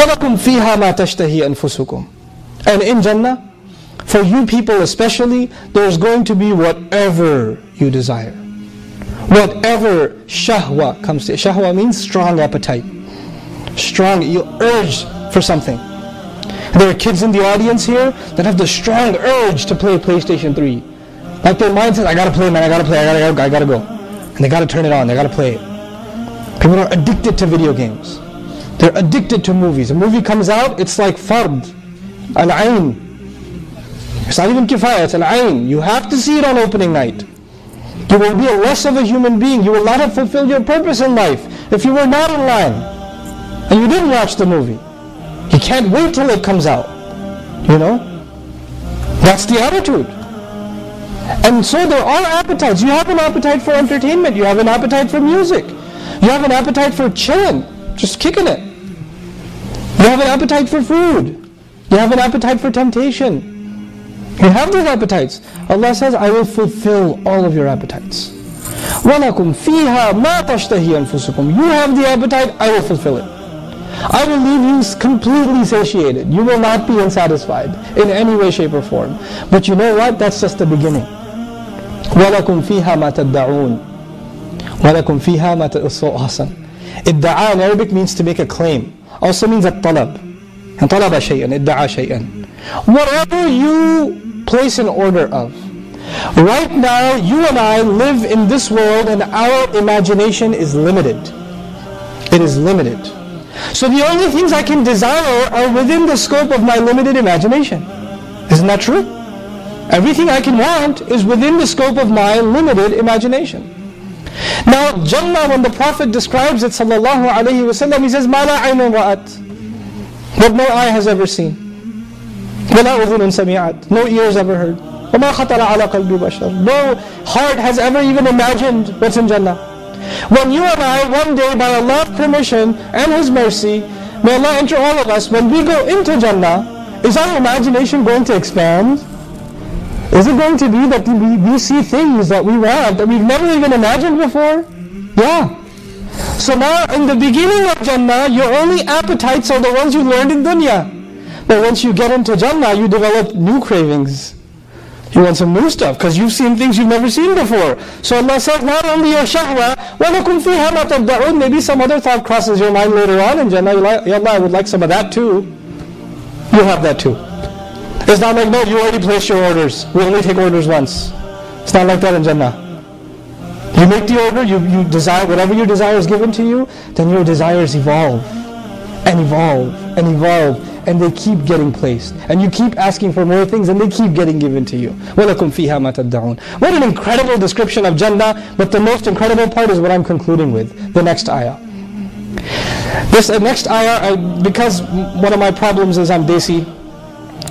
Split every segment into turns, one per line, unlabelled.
وَلَكُمْ فِيهَا مَا تَشْتَهِي أَنفُسُكُمْ. And in Jannah, for you people especially, there's going to be whatever you desire. Whatever shahwa comes to. Shahwa means strong appetite. Strong, you urge for something. There are kids in the audience here that have the strong urge to play PlayStation 3. Like their mind says, I gotta play, man, I gotta play, I gotta go. And they gotta turn it on, they gotta play it. People are addicted to video games. They're addicted to movies. A movie comes out, it's like fard, al-ayn. It's not even kifaya, it's al-ayn. You have to see it on opening night. You will be less of a human being. You will not have fulfilled your purpose in life if you were not in line and you didn't watch the movie. You can't wait till it comes out. You know? That's the attitude. And so there are appetites. You have an appetite for entertainment. You have an appetite for music. You have an appetite for chilling, just kicking it. You have an appetite for food. You have an appetite for temptation. You have those appetites. Allah says, I will fulfill all of your appetites. وَلَكُمْ فِيهَا مَا تَشْتَهِي أَنفُسُكُمْ. You have the appetite, I will fulfill it. I will leave you completely satiated. You will not be unsatisfied in any way, shape or form. But you know what? That's just the beginning. وَلَكُمْ فِيهَا مَا تَدَّعُونَ وَلَكُمْ فِيهَا مَا تَدَّعُونَ. So awesome. Idda'a in Arabic means to make a claim. Also means a talab. And talaba shay'an, idda'a shay'an. Whatever you place an order of. Right now, you and I live in this world and our imagination is limited. It is limited. So the only things I can desire are within the scope of my limited imagination. Isn't that true? Everything I can want is within the scope of my limited imagination. Now, Jannah, when the Prophet describes it, sallallahu alayhi wa sallam, he says, مَا لَا عَيْنٌ رَأَتْ. What no eye has ever seen. وَلَا أُذُنٌ سَمِعَتْ. No ears ever heard. وَمَا خَطَرَ عَلَى قَلْبِ بَشَرٍ. No heart has ever even imagined what's in Jannah. When you and I, one day, by Allah's permission and His mercy, may Allah enter all of us, when we go into Jannah, is our imagination going to expand? Is it going to be that we see things that we want, that we've never even imagined before? Yeah. So now, in the beginning of Jannah, your only appetites are the ones you learned in dunya. But once you get into Jannah, you develop new cravings. You want some new stuff, because you've seen things you've never seen before. So Allah says, not only your shahwa, وَلَكُمْ فِيهَا مَا تَدَّعُونَ. Maybe some other thought crosses your mind later on in Jannah. Ya Allah, I would like some of that too. You have that too. It's not like, no, you already placed your orders. We only take orders once. It's not like that in Jannah. You make the order, you desire, whatever your desire is given to you, then your desires evolve, and evolve, and evolve, and they keep getting placed. And you keep asking for more things, and they keep getting given to you. وَلَكُمْ فِيهَا مَا تَدَّعُونَ. What an incredible description of Jannah, but the most incredible part is what I'm concluding with, the next ayah. This next ayah, because one of my problems is I'm desi,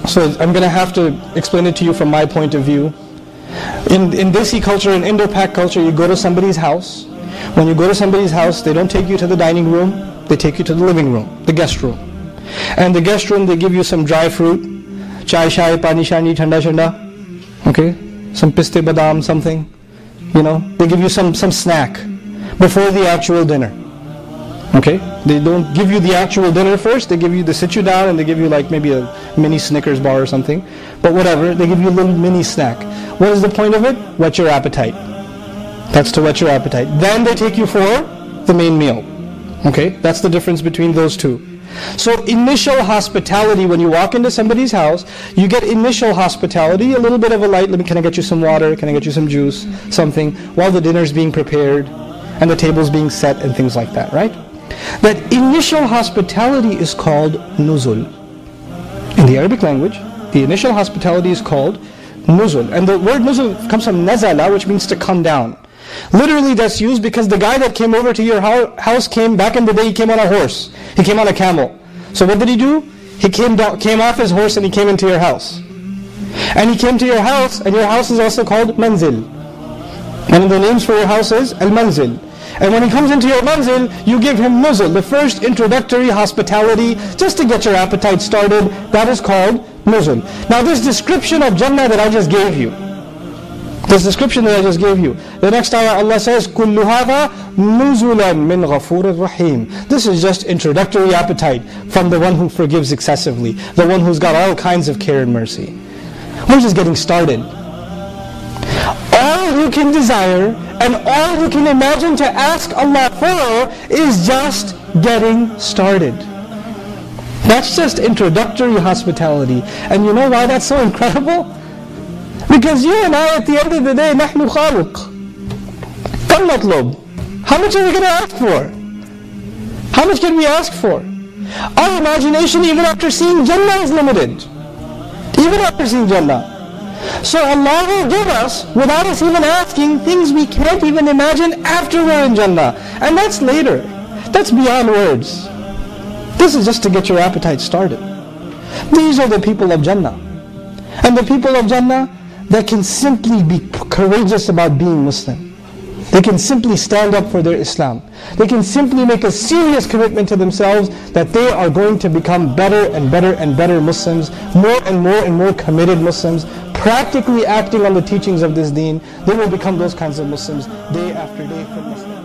so I'm going to have to explain it to you from my point of view. In Desi culture, in Indo-Pak culture, you go to somebody's house. When you go to somebody's house, they don't take you to the dining room, they take you to the living room, the guest room. And the guest room, they give you some dry fruit, chai shai, pani shani, thanda shanda, okay, some piste badam, something, you know, they give you some snack before the actual dinner. Okay, they don't give you the actual dinner first. They sit you down and they give you like maybe a mini Snickers bar or something. But whatever, they give you a little mini snack. What is the point of it? Whet your appetite. That's to whet your appetite. Then they take you for the main meal. Okay, that's the difference between those two. So initial hospitality, when you walk into somebody's house, you get initial hospitality, a little bit of a light, can I get you some water, can I get you some juice, something, while the dinner's being prepared and the table's being set and things like that, right? That initial hospitality is called nuzul. In the Arabic language, the initial hospitality is called nuzul. And the word nuzul comes from nazala, which means to come down. Literally that's used because the guy that came over to your house came, back in the day, he came on a horse. He came on a camel. So what did he do? He came off his horse and he came into your house. And he came to your house, and your house is also called manzil. One of the names for your house is al-manzil. And when he comes into your manzil, you give him nuzul, the first introductory hospitality, just to get your appetite started. That is called nuzul. Now this description of Jannah that I just gave you, This description that I just gave you. The next ayah Allah says, كُلُّ هَذَا نُزُلًا مِّن غَفُورٍ رَحِيمٍ. This is just introductory appetite from the one who forgives excessively, the one who's got all kinds of care and mercy. We're just getting started. All you can desire and all you can imagine to ask Allah for is just getting started. That's just introductory hospitality. And you know why that's so incredible? Because you and I, at the end of the day, نحن خالق. كم مطلوب? How much are we going to ask for? How much can we ask for? Our imagination, even after seeing Jannah, is limited. Even after seeing Jannah. So Allah will give us, without us even asking, things we can't even imagine after we're in Jannah. And that's later. That's beyond words. This is just to get your appetite started. These are the people of Jannah. And the people of Jannah that can simply be courageous about being Muslim. They can simply stand up for their Islam. They can simply make a serious commitment to themselves that they are going to become better and better and better Muslims, more and more committed Muslims, practically acting on the teachings of this deen. They will become those kinds of Muslims day after day from Muslims.